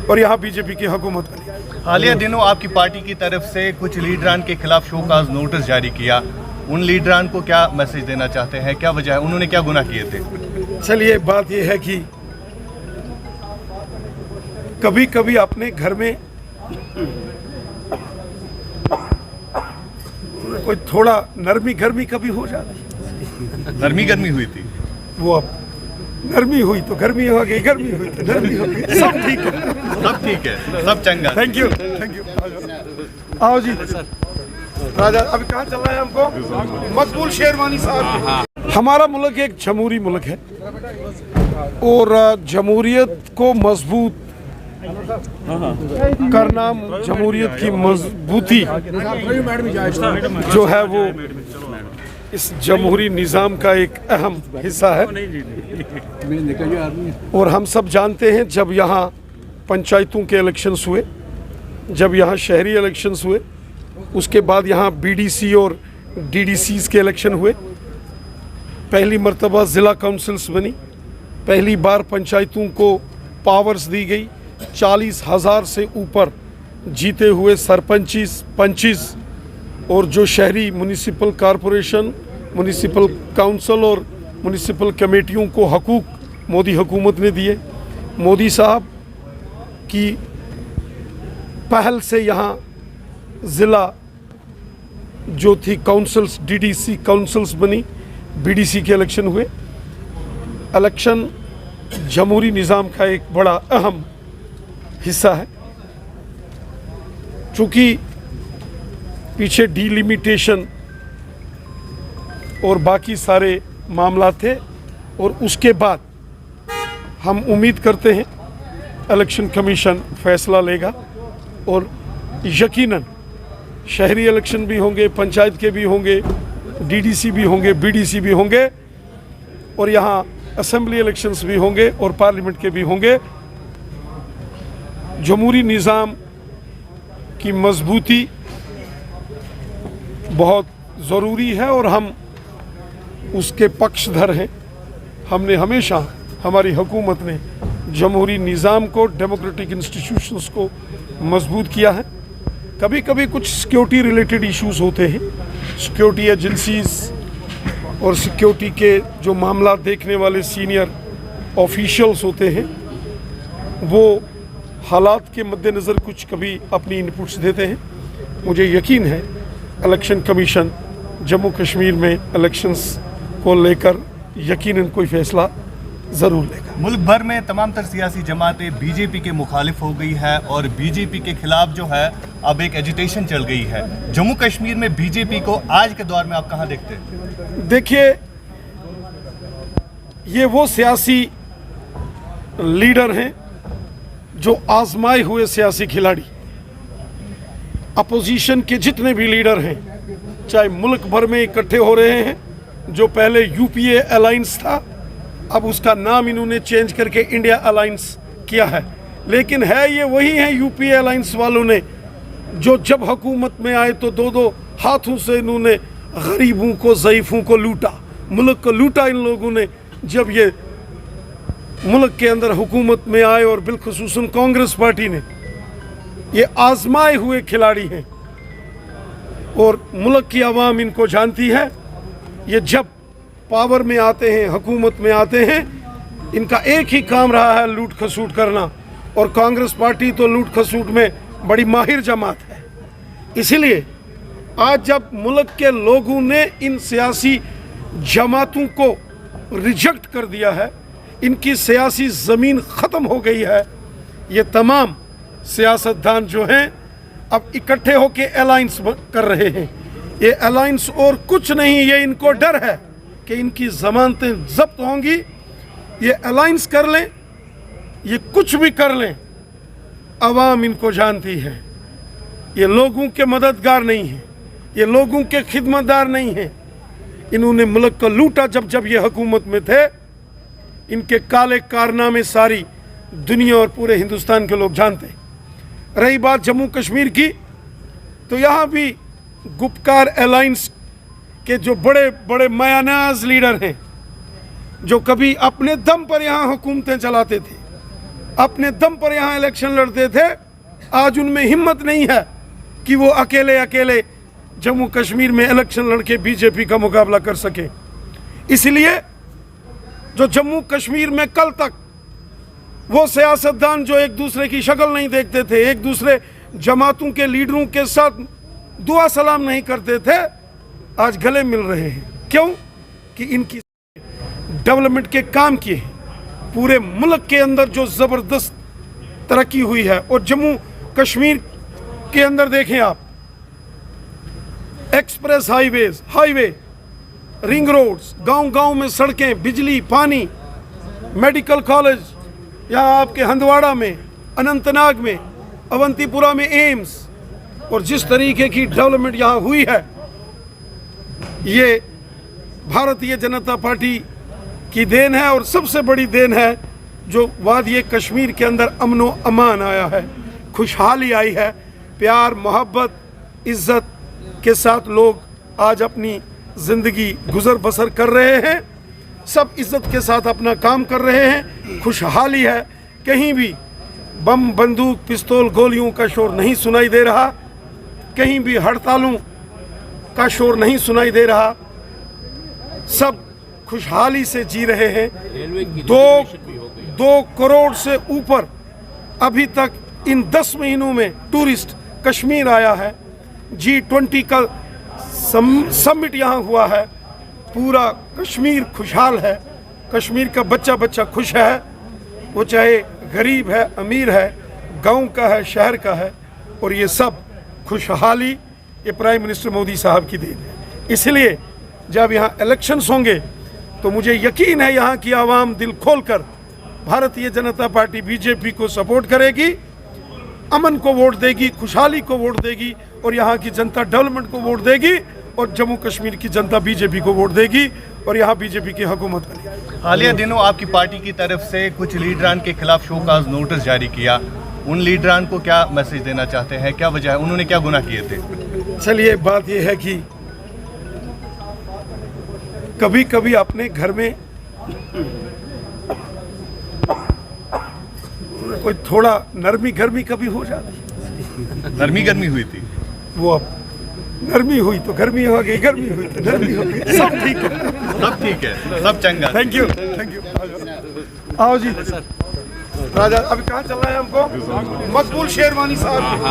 और यहाँ बीजेपी की हुकूमत बनी। हालिया दिनों आपकी पार्टी की तरफ से कुछ लीडरान के खिलाफ शोकाज नोटिस जारी किया, उन लीडरान को क्या मैसेज देना चाहते हैं, क्या वजह है, उन्होंने क्या गुनाह किए थे? चलिए, बात यह है कि कभी कभी अपने घर में कोई थोड़ा नरमी गर्मी कभी हो जाती। नरमी गर्मी हुई थी, वो अब नरमी हुई तो गर्मी हो गई, गर्मी हुई तो नरमी हो गई, सब ठीक है, सब ठीक है, सब चंगा। Thank you, thank you. आओ जी राजा, अभी कहाँ चल रहा है हमको? मकबूल शेरवानी साहब। हमारा मुल्क एक जमहूरी मुल्क है और जमहूरियत को मजबूत करना, जमहूरियत की मजबूती जो है वो इस जमहूरी निज़ाम का एक अहम हिस्सा है। और हम सब जानते हैं, जब यहाँ पंचायतों के इलेक्शंस हुए, जब यहाँ शहरी इलेक्शंस हुए, उसके बाद यहाँ बीडीसी और डीडीसीज के इलेक्शन हुए, पहली मर्तबा ज़िला काउंसिल्स बनी, पहली बार पंचायतों को पावर्स दी गई, 40,000 से ऊपर जीते हुए सरपंचीज, पंचीज और जो शहरी म्युनिसिपल कॉरपोरेशन, म्युनिसिपल काउंसिल और म्युनिसिपल कमेटियों को हकूक़ मोदी हुकूमत ने दिए। मोदी साहब की पहल से यहाँ ज़िला जो थी काउंसिल्स, डीडीसी काउंसिल्स बनी, बीडीसी के इलेक्शन हुए। इलेक्शन जमहूरी निज़ाम का एक बड़ा अहम हिस्सा है। चूँकि पीछे डिलिमिटेशन और बाकी सारे मामला थे, और उसके बाद हम उम्मीद करते हैं इलेक्शन कमीशन फैसला लेगा और यकीनन शहरी इलेक्शन भी होंगे, पंचायत के भी होंगे, डीडीसी भी होंगे, बीडीसी भी होंगे और यहाँ असेंबली इलेक्शंस भी होंगे और पार्लियामेंट के भी होंगे। जमहूरी निज़ाम की मजबूती बहुत ज़रूरी है और हम उसके पक्षधर हैं। हमने हमेशा, हमारी हुकूमत ने जमहूरी निज़ाम को, डेमोक्रेटिक इंस्टीट्यूशंस को मजबूत किया है। कभी कभी कुछ सिक्योरिटी रिलेटेड इश्यूज होते हैं, सिक्योरिटी एजेंसीज और सिक्योरिटी के जो मामला देखने वाले सीनियर ऑफिशियल्स होते हैं, वो हालात के मद्देनज़र कुछ कभी अपनी इनपुट्स देते हैं। मुझे यकीन है इलेक्शन कमीशन जम्मू कश्मीर में इलेक्शंस को लेकर यकीनन कोई फैसला ज़रूर लेगा। मुल्क भर में तमाम तर सियासी जमातें बीजेपी के मुखालिफ हो गई है और बीजेपी के खिलाफ जो है अब एक एजिटेशन चल गई है। जम्मू कश्मीर में बीजेपी को आज के दौर में आप कहाँ देखते हैं? देखिए, ये वो सियासी लीडर हैं जो आजमाए हुए सियासी खिलाड़ी। अपोजिशन के जितने भी लीडर हैं, चाहे मुल्क भर में इकट्ठे हो रहे हैं, जो पहले यूपीए अलायंस था, अब उसका नाम इन्होंने चेंज करके इंडिया अलायंस किया है, लेकिन है ये वही हैं यूपीए अलायंस वालों ने जो जब हुकूमत में आए तो दो दो हाथों से इन्होंने गरीबों को, ज़ईफ़ों को लूटा, मुल्क को लूटा। इन लोगों ने जब ये मुल्क के अंदर हुकूमत में आए, और बिलखुसूसन कांग्रेस पार्टी ने, ये आजमाए हुए खिलाड़ी हैं और मुल्क की आवाम इनको जानती है। ये जब पावर में आते हैं, हुकूमत में आते हैं, इनका एक ही काम रहा है लूट खसूट करना, और कांग्रेस पार्टी तो लूट खसूट में बड़ी माहिर जमात है। इसलिए आज जब मुल्क के लोगों ने इन सियासी जमातों को रिजेक्ट कर दिया है, इनकी सियासी ज़मीन ख़त्म हो गई है, ये तमाम सियासतदान जो हैं अब इकट्ठे होकर अलायंस कर रहे हैं। ये अलायंस और कुछ नहीं, ये इनको डर है कि इनकी ज़मानतें ज़ब्त होंगी। ये अलायंस कर लें, ये कुछ भी कर लें, अवाम इनको जानती है। ये लोगों के मददगार नहीं हैं, ये लोगों के खिदमतदार नहीं हैं। इन्होंने मुल्क को लूटा जब ये हुकूमत में थे। इनके काले कारनामे सारी दुनिया और पूरे हिंदुस्तान के लोग जानते हैं। रही बात जम्मू कश्मीर की, तो यहाँ भी गुपकार अलायंस के जो बड़े बड़े मायानाज लीडर हैं, जो कभी अपने दम पर यहाँ हुकूमतें चलाते थे, अपने दम पर यहाँ इलेक्शन लड़ते थे, आज उनमें हिम्मत नहीं है कि वो अकेले अकेले जम्मू कश्मीर में इलेक्शन लड़के बीजेपी का मुकाबला कर सके। इसलिए जो जम्मू कश्मीर में कल तक वो सियासतदान जो एक दूसरे की शक्ल नहीं देखते थे, एक दूसरे जमातों के लीडरों के साथ दुआ सलाम नहीं करते थे, आज गले मिल रहे हैं। क्यों? कि इनकी डेवलपमेंट के काम किए हैं। पूरे मुल्क के अंदर जो ज़बरदस्त तरक्की हुई है, और जम्मू कश्मीर के अंदर देखें आप, express highways, highway, ring roads, गांव-गांव में सड़कें, बिजली, पानी, मेडिकल कॉलेज, यहाँ आपके हंदवाड़ा में, अनंतनाग में, अवंतीपुरा में एम्स, और जिस तरीके की डेवलपमेंट यहाँ हुई है, ये भारतीय जनता पार्टी की देन है। और सबसे बड़ी देन है जो वादिये कश्मीर के अंदर अमन व अमान आया है, खुशहाली आई है, प्यार मोहब्बत इज़्ज़त के साथ लोग आज अपनी ज़िंदगी गुजर बसर कर रहे हैं। सब इज़्ज़त के साथ अपना काम कर रहे हैं, खुशहाली है। कहीं भी बम, बंदूक, पिस्तौल, गोलियों का शोर नहीं सुनाई दे रहा, कहीं भी हड़तालों का शोर नहीं सुनाई दे रहा। सब खुशहाली से जी रहे हैं। 2 करोड़ से ऊपर अभी तक इन 10 महीनों में टूरिस्ट कश्मीर आया है। G20 का समिट यहाँ हुआ है। पूरा कश्मीर खुशहाल है, कश्मीर का बच्चा बच्चा खुश है, वो चाहे गरीब है, अमीर है, गांव का है, शहर का है। और ये सब खुशहाली ये प्राइम मिनिस्टर मोदी साहब की देन है। इसलिए जब यहाँ इलेक्शंस होंगे तो मुझे यकीन है यहाँ की आवाम दिल खोलकर भारतीय जनता पार्टी बीजेपी को सपोर्ट करेगी, अमन को वोट देगी, खुशहाली को वोट देगी, और यहाँ की जनता डेवलपमेंट को वोट देगी, और जम्मू कश्मीर की जनता बीजेपी को वोट देगी, और यहाँ बीजेपी की हुकूमत बनेगी। हालिया दिनों आपकी पार्टी की तरफ से कुछ लीडरान के खिलाफ शोकाज नोटिस जारी किया, उन लीडरान को क्या मैसेज देना चाहते हैं? क्या वजह है, उन्होंने क्या गुनाह किए थे? चलिए, बात यह है कि कभी कभी अपने घर में कोई थोड़ा नरमी गर्मी कभी हो जाती। नरमी गर्मी हुई थी, वो अब नरमी हुई तो गर्मी हो गई, गर्मी हुई तो नरमी हो गई। सब ठीक है, सब ठीक है, सब चंगा। Thank you, thank you. आओ जी राजा, अभी कहाँ चल रहा है हमको? मकबूल शेरवानी साहब।